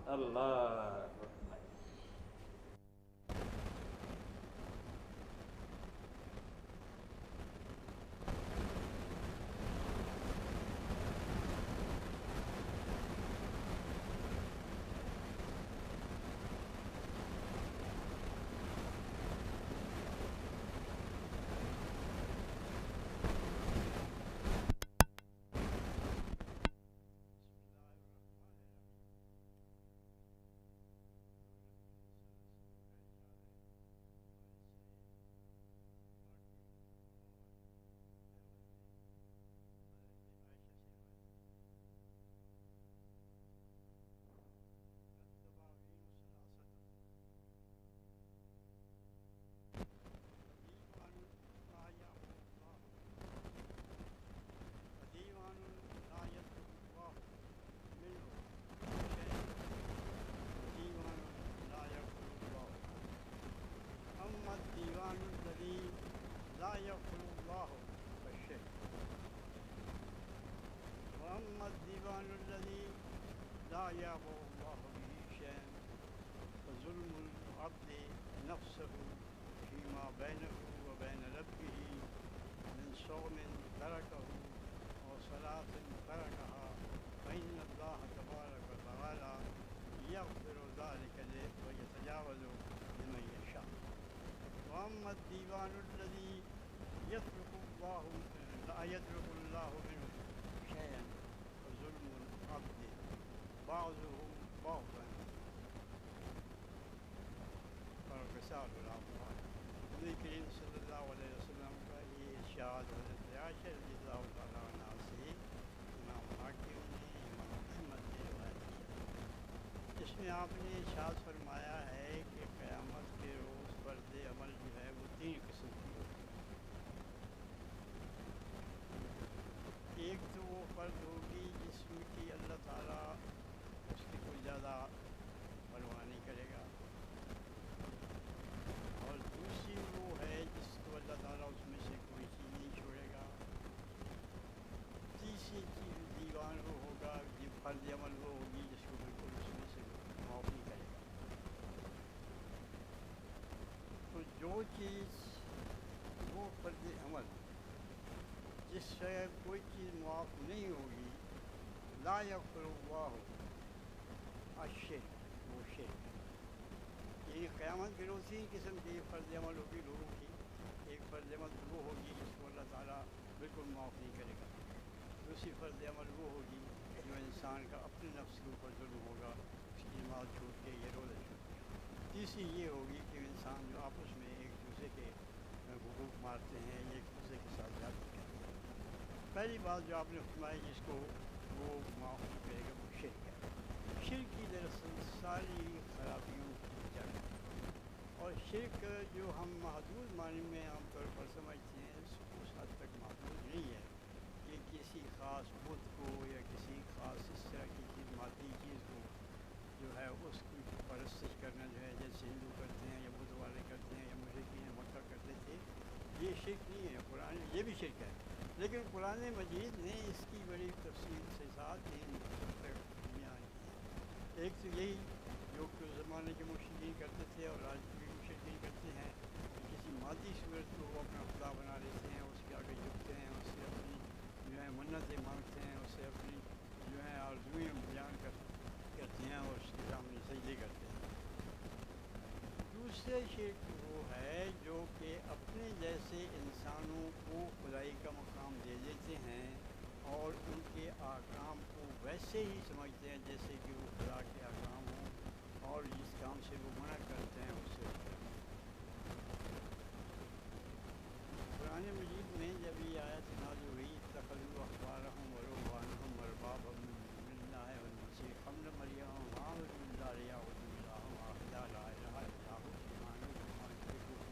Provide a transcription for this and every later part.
اللہ لا يغفر الله فالشرك وأما الديوان الذي لا يعبأ الله به شيئا فظلم العبد نفسه فيما بينه وبين ربه من صوم تركه وصلاة تركها فإن الله تبارك وتعالى يغفر ذلك له ويتجاوز لمن يشاء. وأما الديوان الذي لا يترك الله منه شيئا فظلم العبد بعضه بعضا فرقصار الأموال. نبی کریم صلی اللہ علیہ وسلم کا یہ ارشاد حضرت عائشہ رضی اللہ تعالیٰ عنہ سے امام حاکم نے امام احمد نے روایت کیا. اس میں آپ نے ارشاد فرمایا ہے کہ قیامت کے روز فرض عمل جو ہے وہ 3 قسم کی ہوتی ہے. ایک تو وہ فرض ہوگی جس میں کہ اللہ تعالیٰ اس کی کوئی زیادہ پرواہ نہیں کرے گا، اور دوسری وہ ہے جس کو اللہ تعالیٰ اس میں سے کوئی چیز نہیں چھوڑے گا. تیسری چیز دیوان وہ ہوگا یہ فرض عمل وہ ہوگی جس کو بالکل اس میں سے معاف نہیں کرے گا. تو جو چیز وہ فرض عمل جس سے کوئی چیز معاف نہیں ہوگی، لا یغفر اللہ الشرک، وہ شرک. یعنی قیامت کے روز 3 قسم کی فرض عمل ہوگی لوگوں کی. ایک فرض عمل وہ ہوگی جس کو اللہ تعالیٰ بالکل معاف نہیں کرے گا. دوسری فرض عمل وہ ہوگی جو انسان کا اپنے نفس کے اوپر ظلم ہوگا، اس کی نماز چھوٹ کے یہ روزہ چھوٹ کے. تیسری یہ ہوگی کہ انسان جو آپس میں ایک دوسرے کے حقوق مارتے ہیں، ایک دوسرے کے ساتھ زیادتی کرتے ہیں. پہلی بات جو آپ نے فرمائی جس کو وہ معاف نہیں کرے گا وہ شرک ہے. شرک کی دراصل ساری خرابیوں کی جڑ ہے. اور شرک جو ہم محدود معنی میں عام طور پر سمجھتے ہیں اس حد تک محدود نہیں ہے کہ کسی خاص بت کو یا کسی خاص اس طرح کی چیز مادی چیز کو جو ہے اس کی پرستش کرنا جو ہے جیسے ہندو کرتے ہیں یا بدھ والے کرتے ہیں یا مشرکین مکہ کرتے تھے، یہ شرک نہیں ہے. قرآن یہ بھی شرک ہے، لیکن قرآن مجید نے اس کی بڑی تفصیل سے ساتھ 3 دنیا آئی ہیں. ایک تو یہی جو کہ اس زمانے کے مشرکین کرتے تھے اور آج بھی مشرکین کرتے ہیں کہ کسی مادی صورت کو وہ اپنا خدا بنا لیتے ہیں، اس کے آگے جھکتے ہیں، اس سے اپنی جو ہے منتیں مانگتے ہیں، اس سے اپنی جو ہے آرزوئیں بیان کرتے ہیں اور اس کے سامنے سجدے کرتے ہیں. دوسرے شرک وہ ہے جو کہ اپنے جیسے انسانوں کو خدائی کا مقام دے دیتے ہیں اور ان کے احکام کو ویسے ہی سمجھتے ہیں جیسے کہ وہ خدا کے احکام ہوں، اور جس کام سے وہ منع کرتے ہیں اس سے. قرآن مجید میں جب یہ آیت نازل ہوئی اتخذوا احبارهم ورهبانهم اربابا من دون اللہ والمسیح ابن مریم وما امروا الا ليعبدوا الها واحدا لا الہ الا هو سبحانہ عما یشرکون.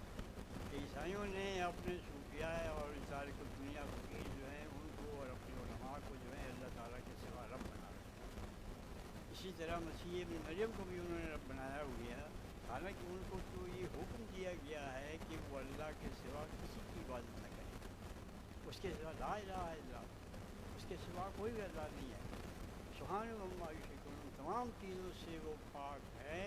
عیسائیوں نے اپنے صوفیاء اور سارے کو دنیا کی جو ہیں ان کو اور اپنے علماء کو جو ہے اللہ تعالیٰ کے سوا رب بنا رکھا. اسی طرح مسیح ابن مریم کو بھی انہوں نے رب بنایا ہوا ہے، حالانکہ ان کو تو یہ حکم دیا گیا ہے کہ وہ اللہ کے سوا کسی کی عبادت نہ کریں. اس کے سوا لا الہ الا اللہ، اس کے سوا کوئی اللہ نہیں ہے. سبحانہ عما یشرکون، تمام تمام چیزوں سے وہ پاک ہے،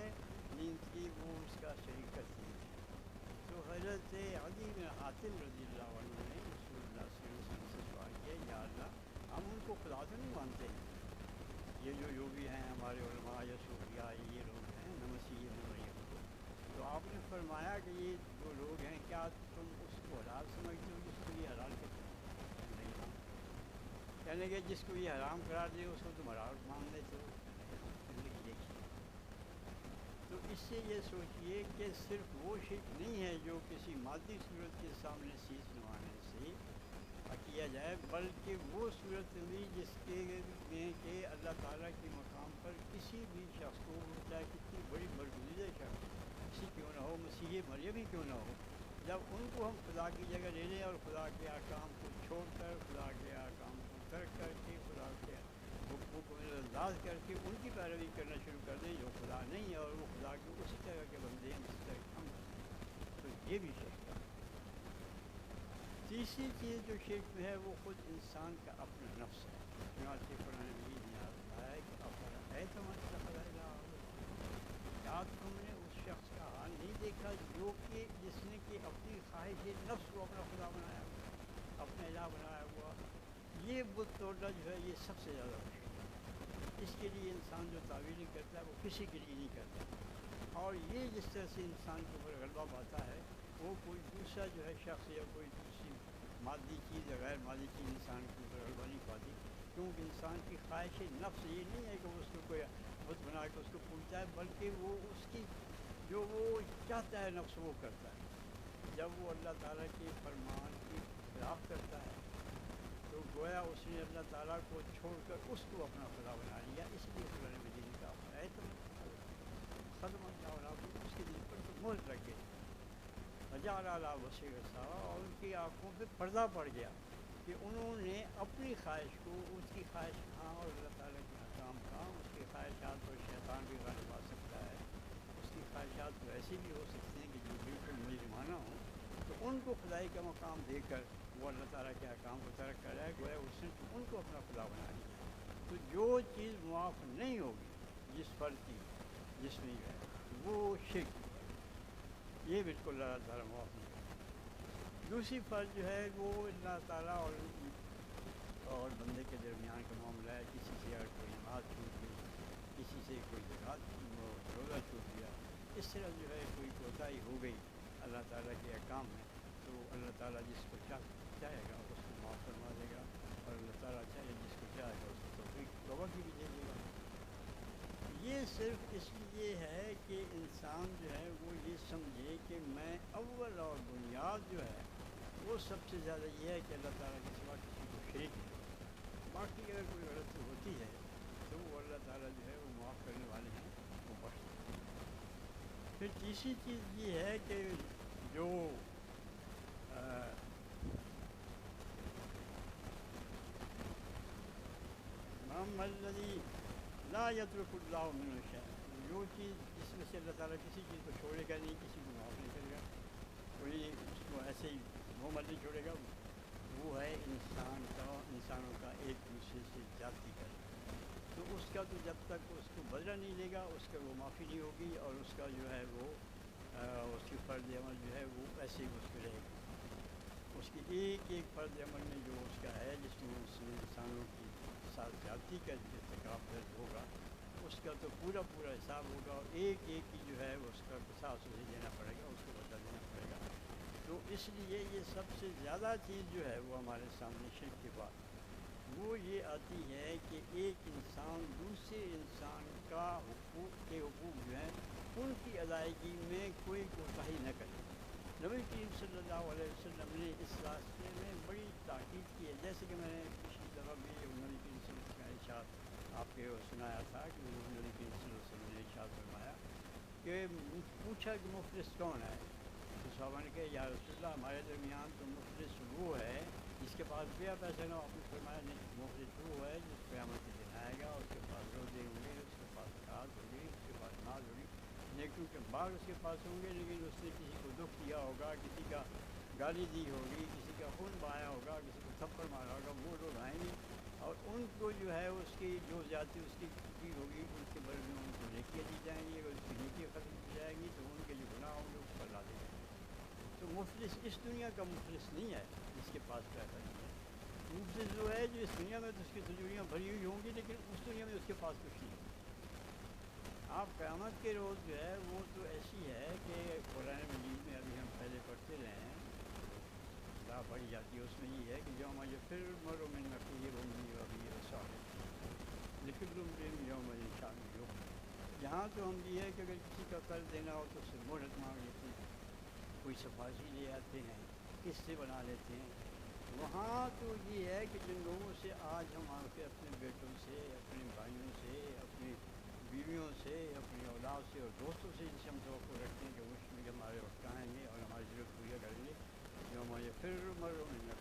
نیند کی وہ اس کا شریکت نہیں ہے۔ تو حضرت عدی بن حاتم رضی اللہ عنہ نے رسول اللہ صلی اللہ علیہ وسلم سے سوال کیا، یا اللہ ہم ان کو خدا تو نہیں مانتے ہیں، یہ جو یوگی ہیں ہمارے علماء یا صوفیاء یہ لوگ ہیں نہ مسیح نہ مریم کو، تو آپ نے فرمایا کہ یہ جو لوگ ہیں کیا تم اس کو حلال سمجھتے ہو جس کو یہ حلال کرتے ہو؟ نہیں ہاں، کہنے لگے جس کو یہ حرام قرار دے اس کو تم حلال مان لیتے ہو؟ کہنے لگے دیکھیے، تو اس سے یہ سوچئے کہ صرف وہ شرک نہیں ہے جو کسی مادی صورت کے سامنے چیز نمانے سے کیا جائے، بلکہ وہ صورت بھی جس کے میں کہ اللہ تعالیٰ کے مقام پر کسی بھی شخص کو، چاہے کتنی بڑی برگزیدہ شخص کسی کیوں نہ ہو، مسیح مریم ہی کیوں نہ ہو، جب ان کو ہم خدا کی جگہ لے لیں اور خدا کے احکام کو چھوڑ کر، خدا کے احکام کو ترک کر کے، خدا کے حقوق کو انداز کر کے ان کی پیروی کرنا شروع کر دیں جو خدا نہیں ہے، اور وہ خدا کے اسی طرح کے بندے ہیں جس طرح ہم ہیں، تو یہ بھی شرک ہے۔ تیسری چیز جو شرک میں ہے وہ خود انسان کا اپنا نفس ہے، چنانچہ قرآن مجید میں آتا ہے کہ کیا تم نے اس شخص کا حال نہیں دیکھا جو کہ جس نے کہ اپنی خواہش نفس کو اپنا خدا بنایا ہوا، اپنا الہ بنایا ہوا۔ یہ بت توڑنا جو ہے یہ سب سے زیادہ مشکل ہے، اس کے لیے انسان جو تعویلیں کرتا ہے وہ کسی کے لیے نہیں کرتا، اور یہ جس طرح سے انسان کے اوپر غلبہ پاتا ہے وہ کوئی دوسرا جو ہے شخص یا کوئی دوسری مادی چیز یا غیر مادی چیز انسان کے اوپر غلبہ نہیں پاتی، کیونکہ انسان کی خواہش نفس یہ نہیں ہے کہ وہ اس کو کوئی بت بنا کے اس کو پوجتا ہے، بلکہ وہ اس کی جو وہ چاہتا ہے نفس وہ کرتا ہے۔ جب وہ اللہ تعالیٰ کے فرمان کی خلاف کرتا ہے تو گویا اس نے اللہ تعالیٰ کو چھوڑ کر اس کو اپنا خدا بنا لیا، اس لیے قرآن مجید کا ہے تو ختم اللہ اس کے دل پر تو مہر لگ گئی، وجعل علی بصیرتہا، اور ان کی آنکھوں پہ پردہ پڑ گیا کہ انہوں نے اپنی خواہش کو، اس کی خواہش کہاں اور اللہ تعالیٰ کے احکام کہاں، اس کی خواہشات پر شیطان بھی غالب آ سکتا ہے، اس کی خواہشات تو ایسی بھی ہو سکتی ہیں کہ جو بالکل مجرمانہ ہوں، تو ان کو خدائی کا مقام دے کر وہ اللہ تعالیٰ کے احکام کو ترک کر رہا ہے، گویا اس نے ان کو اپنا خدا بنا لیا۔ تو جو چیز معاف نہیں ہوگی جس فرد کی جس میں ہے وہ شرک، یہ بالکل اللہ تعالیٰ معاف نہیں کرتا۔ دوسری فرض جو ہے وہ اللہ تعالیٰ اور بندے کے درمیان کا معاملہ ہے، کسی سے اگر کوئی نماز چھوٹ گئی، کسی سے کوئی زکوٰۃ روزہ چھوٹ گیا، اس طرح جو ہے کوئی کوتاہی ہو گئی اللہ تعالیٰ کے احکام میں، تو اللہ تعالیٰ جس کو چاہے گا اس کو معاف فرما دے گا، اور اللہ تعالیٰ چاہے جس کو چاہے گا اس کو توفیق توبہ کی بھی دے دے گا۔ یہ صرف اس لیے ہے کہ انسان جو ہے وہ یہ سمجھے کہ میں اول اور بنیاد جو ہے وہ سب سے زیادہ یہ ہے کہ اللہ تعالیٰ کے سوا کسی کو شریک نہیں، باقی اگر کوئی غلطی ہوتی ہے تو وہ اللہ تعالیٰ جو ہے وہ معاف کرنے والے ہیں، وہ بخش دیتے ہیں۔ پھر تیسری چیز یہ ہے کہ جو الذی لا یترک اللہ منہ شیئا، جو چیز جس میں سے اللہ تعالیٰ کسی چیز کو چھوڑے گا نہیں، کسی کو معاف نہیں کرے گا، کوئی اس کو ایسے ہی محمد نہیں چھوڑے گا، وہ ہے انسانوں کا ایک دوسرے سے زیادتی کرنا، تو اس کا تو جب تک اس کو بدلہ نہیں دے گا اس کا وہ معافی نہیں ہوگی، اور اس کا جو ہے وہ اس کی فرض عمل جو ہے وہ ایسے ہی اس کو رہے گا، اس کی ایک ایک فرض عمل میں جو اس کا ہے جس میں اس میں انسانوں کی ساتھ زیادتی کا ارتکاب درج ہوگا، اس کا تو پورا حساب ہوگا، اور ایک ایک کی جو ہے اس کا قصاص اسے دینا پڑے گا، اس کو بدلہ دینا پڑے گا۔ تو اس لیے یہ سب سے زیادہ چیز جو ہے وہ ہمارے سامنے شرک کے بعد وہ یہ آتی ہے کہ ایک انسان دوسرے انسان کا حقوق جو ہیں ان کی ادائیگی میں کوئی کوتاہی نہ کرے۔ نبی کریم صلی اللہ علیہ وسلم نے اس راستے میں بڑی تاکید کی ہے، جیسے کہ میں نے پچھلی دفعہ بھی نبی کریم صلی اللہ علیہ وسلم کا ارشاد آپ کے سنایا تھا کہ نبی کریم صلی اللہ علیہ وسلم نے ارشاد فرمایا کہ پوچھا کہ مفلس کون ہے، تو صحابہ نے کہا یا رسول اللہ ہمارے درمیان تو مفلس وہ ہے جس کے پاس بیا پیسہ نہ ہو۔ آپ نے فرمایا نہیں، مفلس وہ ہے جس قیامت کے دن آئے گا، اس کے پاس روزے ہوں گے، اس کے پاس نماز ہوگی، اس کے پاس نماز ہوگی، نیکیوں کے بعد اس کے پاس ہوں گے، لیکن اس نے کسی کو دکھ دیا ہوگا، کسی کا گالی دی ہوگی، کسی کا خون بہایا ہوگا، کسی کو تھپڑ مارا ہوگا، وہ لوگ آئیں گے اور ان کو جو ہے اس کی جو زیادتی اس کی ہوگی ان کے بارے میں مفلس اس دنیا کا مفلس نہیں ہے جس کے پاس پیسہ نہیں ہے. مفلس جو ہے جو اس دنیا میں تو اس کی تجوریاں بھری ہوئی ہوں گی لیکن اس دنیا میں اس کے پاس کچھ نہیں. آپ قیامت کے روز جو ہے وہ تو ایسی ہے کہ قرآن مجید میں ابھی ہم پہلے پڑھتے رہے ہیں لا پڑھی جاتی ہے, اس میں یہ ہے کہ یوم یفر المرء من اخیہ وامہ وابیہ وصاحبتہ لکل امرئ یومئذ شأن یغنیہ. یہاں تو ہم یہ ہے کہ اگر کسی کا قرض دینا ہو تو اس سے مہلت مانگ لیتے ہیں, کوئی سفارشی لے آتے ہیں, قصے بنا لیتے ہیں. وہاں تو یہ ہے کہ جن لوگوں سے آج ہم آ کے اپنے بیٹوں سے, اپنے بھائیوں سے, اپنی بیویوں سے, اپنی اولاد سے اور دوستوں سے جسے ہم توقع رکھتے ہیں کہ وہ اس میں ہمارے وقت آئیں گے اور ہماری ضرورت پورا کریں گے, جو ہمارے پھر مروں میں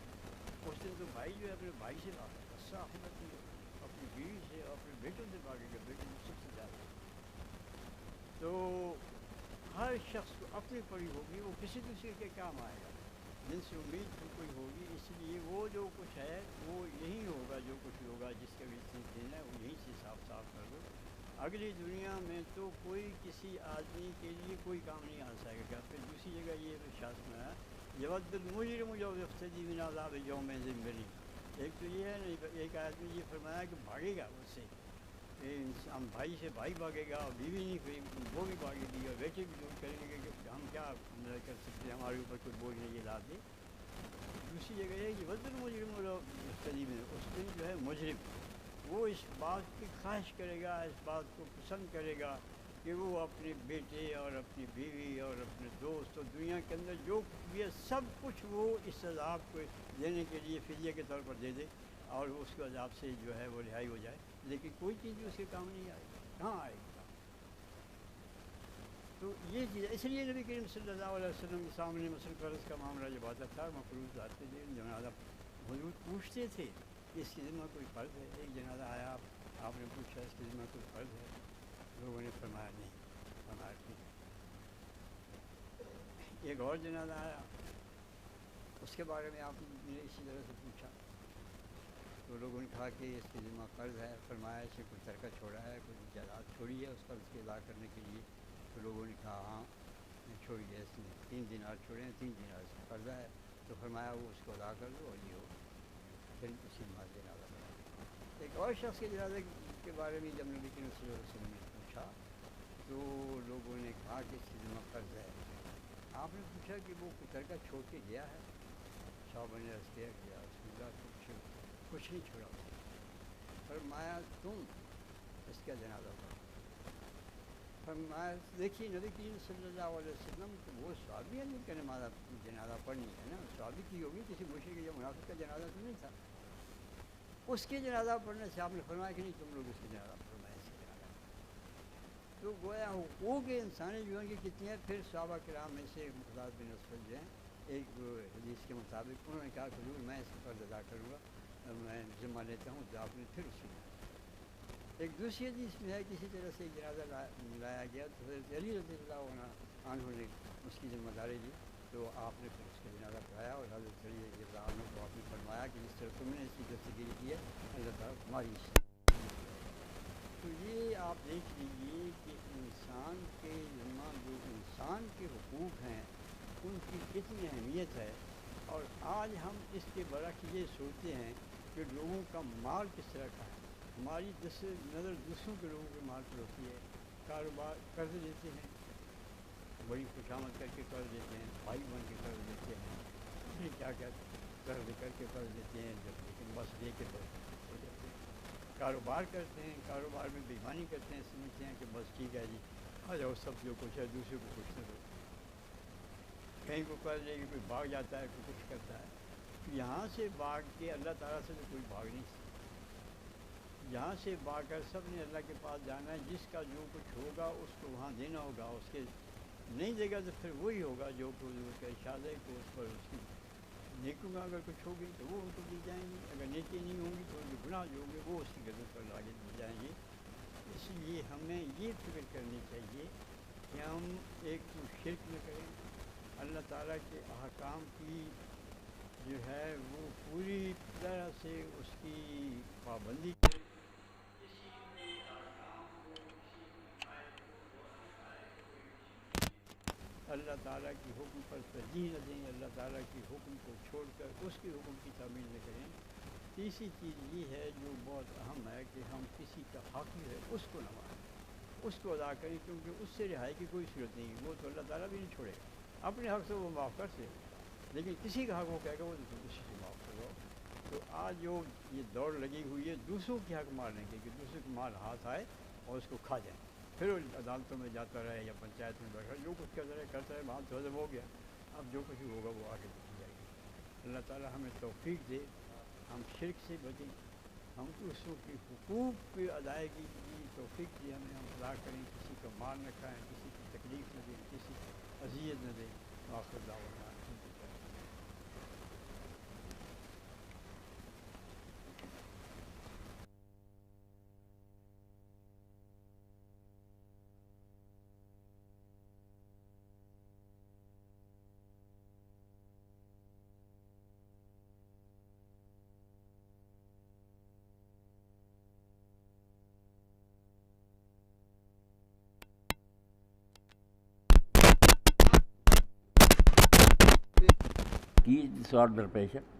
اس دن تو بھائی جو ہے اپنے بھائی سے بھاگے گا, صاحبت اپنی بیوی سے اور اپنے بیٹوں سے بھاگے گا, بیٹوں میں سب سے زیادہ. تو ہر شخص کو اپنی پڑی ہوگی, وہ کسی دوسرے کے کام آئے گا جن سے امید کوئی ہوگی. اس لیے وہ جو کچھ ہے وہ یہی ہوگا, جو کچھ ہوگا جس کا بھی دینا ہے وہ یہیں سے صاف کر دو. اگلی دنیا میں تو کوئی کسی آدمی کے لیے کوئی کام نہیں آ سکے گا. پھر دوسری جگہ یہ شاست میں ہے یود المجرم لو یفتدی من عذاب یومئذ ببنیہ. ایک تو یہ ہے, ایک آدمی یہ فرمایا کہ بھاگے گا اس سے, ہم بھائی سے بھائی بھاگے گا, اور بیوی نہیں کوئی وہ بھی بھاگے گی, اور بیٹے بھی دور کریں گے کہ ہم کیا کر سکتے ہیں, ہمارے اوپر کوئی بوجھ نہیں لا دے. دوسری جگہ ہے یود المجرم لو یفتدی من, اس دن جو ہے مجرم وہ اس بات کی خواہش کرے گا, اس بات کو پسند کرے گا کہ وہ اپنے بیٹے اور اپنی بیوی اور اپنے دوست اور دنیا کے اندر جو کچھ بھی ہے سب کچھ وہ اس عذاب کو دینے کے لیے فدیہ کے طور پر دے دے, اور اس کے عذاب سے جو ہے وہ رہائی ہو جائے. لیکن کوئی چیز بھی اس کے کام نہیں آئے گی, کہاں آئے گی کام. تو یہ چیز اس لیے نبی کریم صلی اللہ علیہ وسلم کے سامنے مثلا قرض کا معاملہ جب آتا تھا, مفروض آتے تھے, جنازہ حضور پوچھتے تھے کہ اس کی ذمہ کوئی فرض ہے. ایک جنازہ آیا, آپ نے پوچھا اس کی ذمہ کوئی فرض ہے, لوگوں نے فرمایا نہیں, فرمایا ٹھیک. ایک اور جنازہ آیا, اس کے بارے میں آپ نے اسی طرح سے پوچھا, تو لوگوں نے کہا کہ اس کی ذمہ قرض ہے. فرمایا اسے کوئی ترکہ چھوڑا ہے, کوئی جائیداد چھوڑی ہے اس قرض کے ادا کرنے کے لیے. تو لوگوں نے کہا ہاں چھوڑی ہے, اس نے 3 دینار چھوڑے ہیں, 3 دینار اس کا قرضہ ہے. تو فرمایا وہ اس کو ادا کر دو اور یہ ہو. پھر اسی نماز جنازہ پڑھا. ایک اور شخص کے جنازے کے بارے میں جب نبی کریم صلی اللہ علیہ وسلم نے پوچھا تو لوگوں نے کہا کہ اس کی ذمہ قرض ہے. آپ نے پوچھا کہ وہ ترکہ چھوڑ کے گیا ہے؟ صحابہ نے عرض کیا کہ رسول اللہ کچھ نہیں چھوڑا. فرمایا تم اس کا جنازہ پڑھو. فرمایا دیکھیے نبی کریم صلی اللہ علیہ وسلم وہ صحابی ہے جن کا جنازہ پڑھنی ہے نا, صحابی کی ہوگی, کسی مشرک یا منافق کا جنازہ تو نہیں تھا. اس کے جنازہ پڑھنے سے آپ نے فرمایا کہ نہیں تم لوگ اس کے جنازہ پڑھو, اس کے جنازہ. تو گویا حقوق انسانی جو ہیں کہ کتنی ہیں. پھر صحابہ کرام میں سے مقداد بن اسود جو ہیں, ایک حدیث کے مطابق انہوں نے کہا کہ حضور میں اس کا قرض ادا کروں گا, میں ذمہ لیتا ہوں. تو آپ نے پھر اسی میں. ایک دوسری حدیث میں ہے کسی طرح سے جنازہ لایا گیا, تو حضرت علی رضی اللہ عنہ نے اس کی ذمہ داری لی. تو آپ نے پھر اس کا جنازہ پڑھایا, اور حضرت علی رضی اللہ عنہ کو آپ نے فرمایا کہ جس طرح تم نے اس کی دستگیری کی ہے اللہ تعالیٰ تمہاری اس. تو یہ آپ دیکھ لیجیے کہ انسان کے ذمہ جو انسان کے حقوق ہیں ان کی کتنی اہمیت ہے. اور آج ہم اس کے برعکس یہ سوچتے ہیں کہ لوگوں کا مال کس طرح کا ہے. ہماری نظر دوسروں کے لوگوں کے مال پر ہوتی ہے. کاروبار قرض دیتے ہیں, بڑی خوشامد کر کے قرض دیتے ہیں, بھائی بن کے قرض دیتے ہیں, پھر کیا کیا قرض کر کے قرض دیتے ہیں, جب لیکن بس دے کے ہو جاتے ہیں. کاروبار کرتے ہیں, کاروبار میں بےایمانی کرتے ہیں, سمجھتے ہیں کہ بس ٹھیک ہے جی آ جاؤ سب جو کچھ ہے دوسرے کو کچھ نہ دو. کہیں کو قرض لے کے کوئی بھاگ جاتا ہے, کوئی کچھ کرتا ہے. یہاں سے بھاگ کے اللہ تعالیٰ سے تو کوئی بھاگ نہیں سکتا. یہاں سے بھاگ کر سب نے اللہ کے پاس جانا ہے. جس کا جو کچھ ہوگا اس کو وہاں دینا ہوگا, اس کے نہیں دے گا تو پھر وہی ہوگا جو اس کا ارشاد ہے کہ اس پر اس کی نیکیوں میں اگر کچھ ہوگی تو وہ ان کو دی جائیں گی, اگر نیکی نہیں ہوں گی تو ان کے گناہ جو ہوں گے وہ اس کی گردن پر لاگے دی جائیں گے. اس لیے ہمیں یہ فکر کرنی چاہیے کہ ہم ایک تو شرک نہ کریں, اللہ تعالیٰ کے احکام کی جو ہے وہ پوری طرح سے اس کی پابندی کریں. اللہ تعالیٰ کی حکم پر ترجیح نہ دیں، اللہ تعالیٰ کی حکم کو چھوڑ کر اس کے حکم کی تعمیل نہ کریں۔ تیسری چیز یہ ہے جو بہت اہم ہے کہ ہم کسی کا حق جو ہے اس کو نہ مانیں، اس کو ادا کریں، کیونکہ اس سے رہائی کی کوئی صورت نہیں، وہ تو اللہ تعالیٰ بھی نہیں چھوڑے گا۔ اپنے حق سے وہ معاف کر سے، لیکن کسی کا حق وہ کہے گا وہ تو کسی سے معاف کرو۔ تو آج جو یہ دوڑ لگی ہوئی ہے دوسروں کی حق مارنے کی، کہ دوسرے کو مال ہاتھ آئے اور اس کو کھا جائیں، پھر وہ عدالتوں میں جاتا رہے یا پنچایت میں بیٹھا جو کچھ کرتا رہے، وہاں تو ختم ہو گیا، اب جو کچھ ہوگا وہ آگے دیکھی جائے گی۔ اللہ تعالیٰ ہمیں توفیق دے، ہم شرک سے بچیں، ہم دوسروں کی حقوق کی ادائیگی کی توفیق دی ہمیں، ہم ادا کریں، کسی کو مار نہ کھائیں، کسی کی تکلیف نہ دیں، کسی کی اذیت نہ دیں۔ آخر دعوانا کی سوال درپیش ہے۔